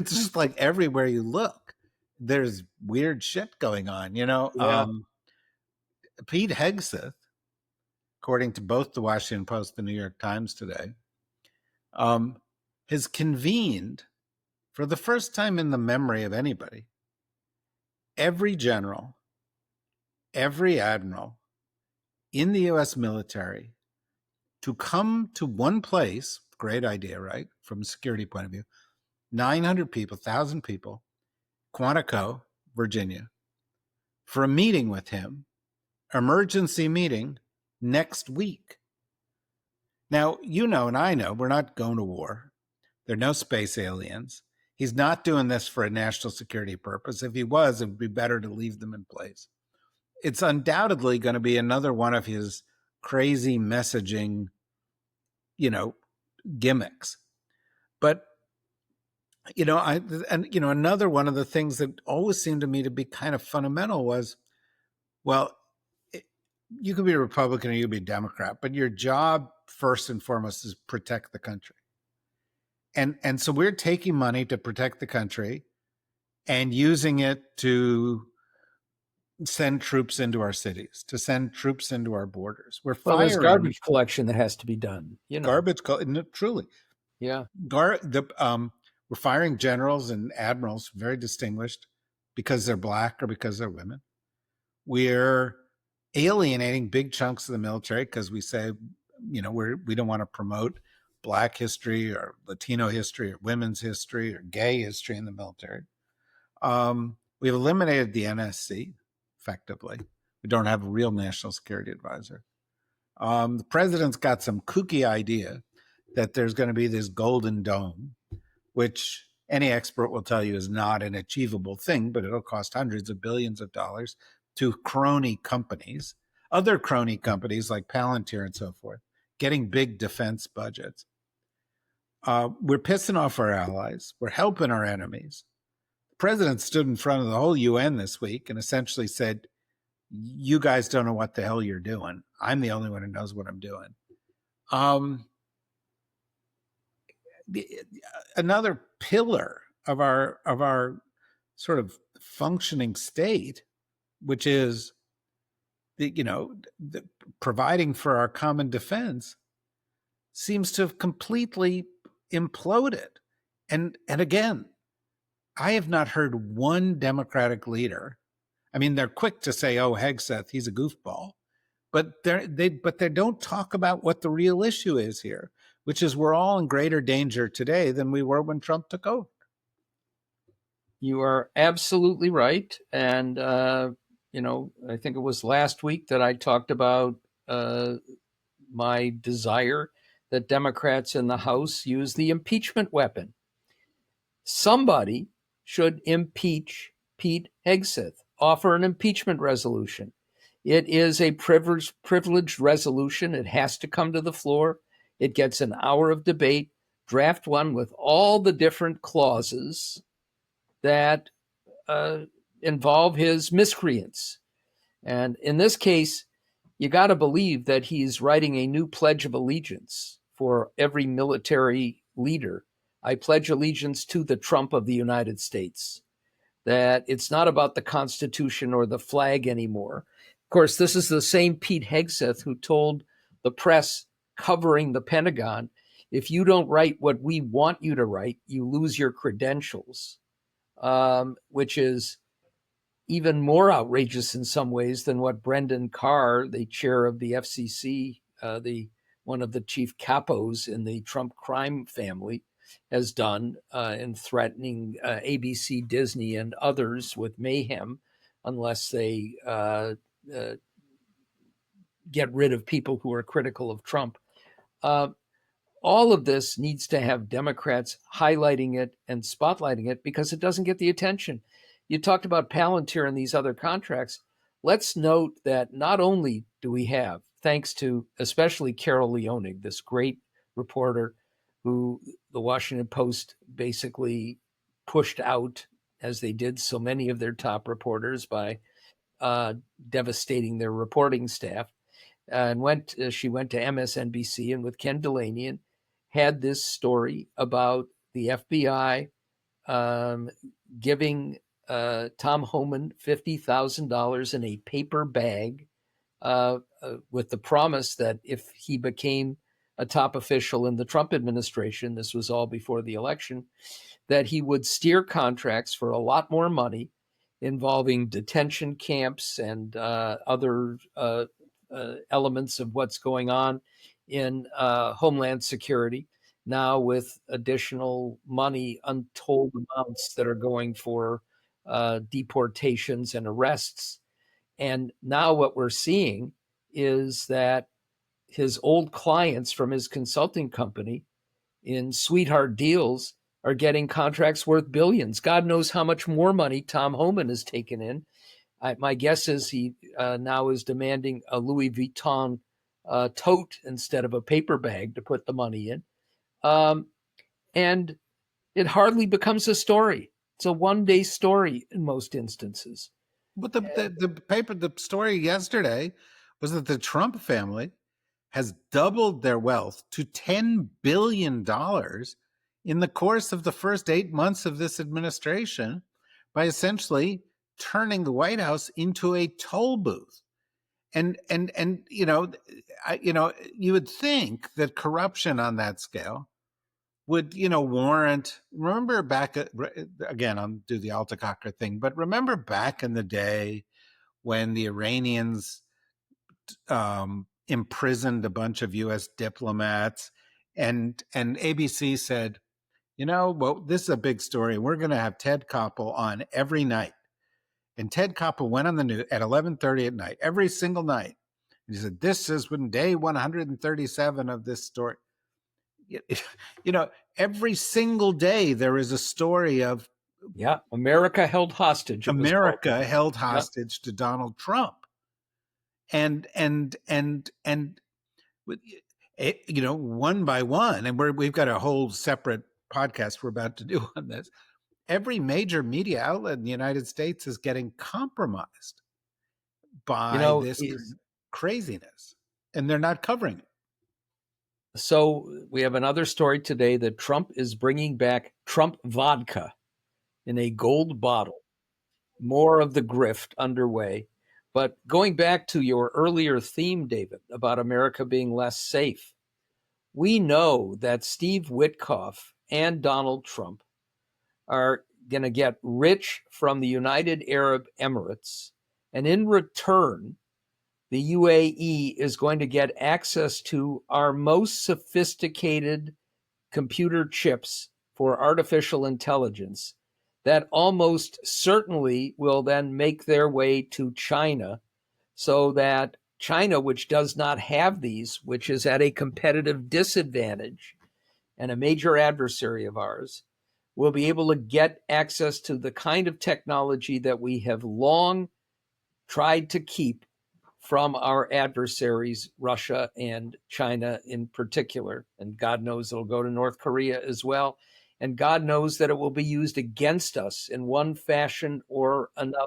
It's just like everywhere you look, there's weird shit going on. Yeah. Pete Hegseth, according to both the Washington Post and the New York Times today, um, has convened for the first time in the memory of anybody every general, every admiral in the U.S. military to come to one place. Great idea, right? From a security point of view. 900 people, 1,000 people, Quantico, Virginia, for a meeting with him, emergency meeting next week. Now, and I know we're not going to war. There are no space aliens. He's not doing this for a national security purpose. If he was, it would be better to leave them in place. It's undoubtedly going to be another one of his crazy messaging, you know, gimmicks. But another one of the things that always seemed to me to be kind of fundamental was, well, you could be a Republican or you could be a Democrat, but your job first and foremost is protect the country. And so we're taking money to protect the country and using it to send troops into our cities, to send troops into our borders. We're Well, there's firing garbage collection that has to be done, garbage. Truly, Yeah. we're firing generals and admirals, very distinguished, because they're black or because they're women. We're alienating big chunks of the military because we say, we don't want to promote Black history or Latino history or women's history or gay history in the military. We've eliminated the NSC effectively. We don't have a real national security advisor. The president's got some kooky idea that there's going to be this golden dome, which any expert will tell you is not an achievable thing, but it'll cost hundreds of billions of dollars to crony companies, other crony companies like Palantir and so forth, getting big defense budgets. We're pissing off our allies. We're helping our enemies. The president stood in front of the whole UN this week and essentially said, you guys don't know what the hell you're doing. I'm the only one who knows what I'm doing. Another pillar of our sort of functioning state, which is the providing for our common defense, seems to have completely imploded. And again, I have not heard one Democratic leader. I mean, they're quick to say, "Oh, Hegseth, he's a goofball," but they don't talk about what the real issue is here, which is we're all in greater danger today than we were when Trump took over. You are absolutely right. And, I think it was last week that I talked about my desire that Democrats in the House use the impeachment weapon. Somebody should impeach Pete Hegseth, offer an impeachment resolution. It is a privileged resolution. It has to come to the floor. It gets an hour of debate. Draft one with all the different clauses that involve his miscreants. And in this case, you got to believe that he's writing a new Pledge of Allegiance for every military leader. I pledge allegiance to the Trump of the United States. That it's not about the Constitution or the flag anymore. Of course, this is the same Pete Hegseth who told the press covering the Pentagon, if you don't write what we want you to write, you lose your credentials, which is even more outrageous in some ways than what Brendan Carr, the chair of the FCC, one of the chief capos in the Trump crime family, has done in threatening ABC, Disney, and others with mayhem unless they get rid of people who are critical of Trump. All of this needs to have Democrats highlighting it and spotlighting it because it doesn't get the attention. You talked about Palantir and these other contracts. Let's note that not only do we have, thanks to especially Carol Leonig, this great reporter who the Washington Post basically pushed out, as they did so many of their top reporters, by devastating their reporting staff, and she went to MSNBC and with Ken Delaney and had this story about the FBI um, giving Tom Homan $50,000 in a paper bag with the promise that if he became a top official in the Trump administration, this was all before the election, that he would steer contracts for a lot more money involving detention camps and other elements of what's going on in Homeland Security. Now, with additional money, untold amounts that are going for deportations and arrests. And now, what we're seeing is that his old clients from his consulting company in sweetheart deals are getting contracts worth billions. God knows how much more money Tom Homan has taken in. My guess is he now is demanding a Louis Vuitton tote instead of a paper bag to put the money in. And it hardly becomes a story. It's a one-day story in most instances. But the story yesterday was that the Trump family has doubled their wealth to $10 billion in the course of the first 8 months of this administration by essentially turning the White House into a toll booth. And you would think that corruption on that scale would warrant. Remember back again, I'll do the Altacocker thing, but remember back in the day when the Iranians imprisoned a bunch of U.S. diplomats, and ABC said, well, this is a big story. We're going to have Ted Koppel on every night. And Ted Koppel went on the news at 11:30 at night, every single night. And he said, this is when day 137 of this story. Every single day there is a story of America held hostage. America held hostage to Donald Trump. And one by one, and we've got a whole separate podcast we're about to do on this. Every major media outlet in the United States is getting compromised by this craziness, and they're not covering it. So we have another story today that Trump is bringing back Trump vodka in a gold bottle. More of the grift underway. But going back to your earlier theme, David, about America being less safe, we know that Steve Witkoff and Donald Trump are going to get rich from the United Arab Emirates. And in return, the UAE is going to get access to our most sophisticated computer chips for artificial intelligence that almost certainly will then make their way to China, so that China, which does not have these, which is at a competitive disadvantage and a major adversary of ours, will be able to get access to the kind of technology that we have long tried to keep from our adversaries, Russia and China in particular. And God knows it'll go to North Korea as well. And God knows that it will be used against us in one fashion or another.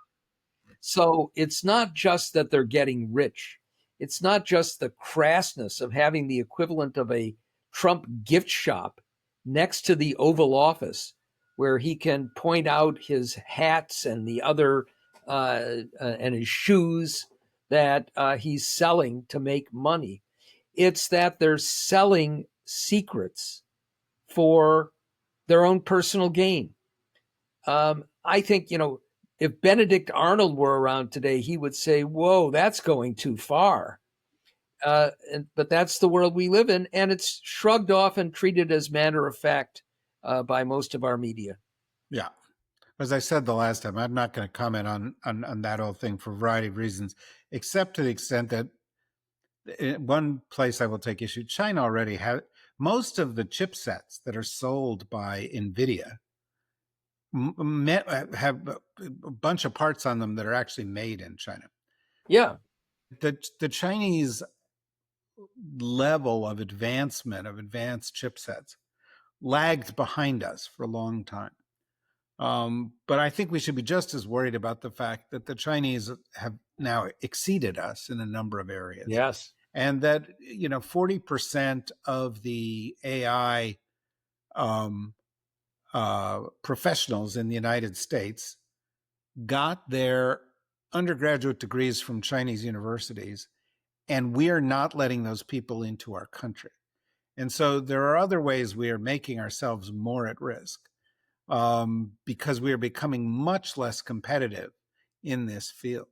So it's not just that they're getting rich. It's not just the crassness of having the equivalent of a Trump gift shop next to the Oval Office, where he can point out his hats and the other and his shoes that he's selling to make money. It's that they're selling secrets for their own personal gain. I think, if Benedict Arnold were around today, he would say, whoa, that's going too far. But that's the world we live in, and it's shrugged off and treated as matter of fact by most of our media. Yeah. As I said the last time, I'm not going to comment on that whole thing for a variety of reasons, except to the extent that in one place I will take issue. China already has most of the chipsets that are sold by NVIDIA have a bunch of parts on them that are actually made in China. Yeah. The Chinese level of advancement of advanced chipsets lagged behind us for a long time. But I think we should be just as worried about the fact that the Chinese have now exceeded us in a number of areas. Yes. And that, 40% of the AI professionals in the United States got their undergraduate degrees from Chinese universities, and we are not letting those people into our country. And so there are other ways we are making ourselves more at risk, because we are becoming much less competitive in this field.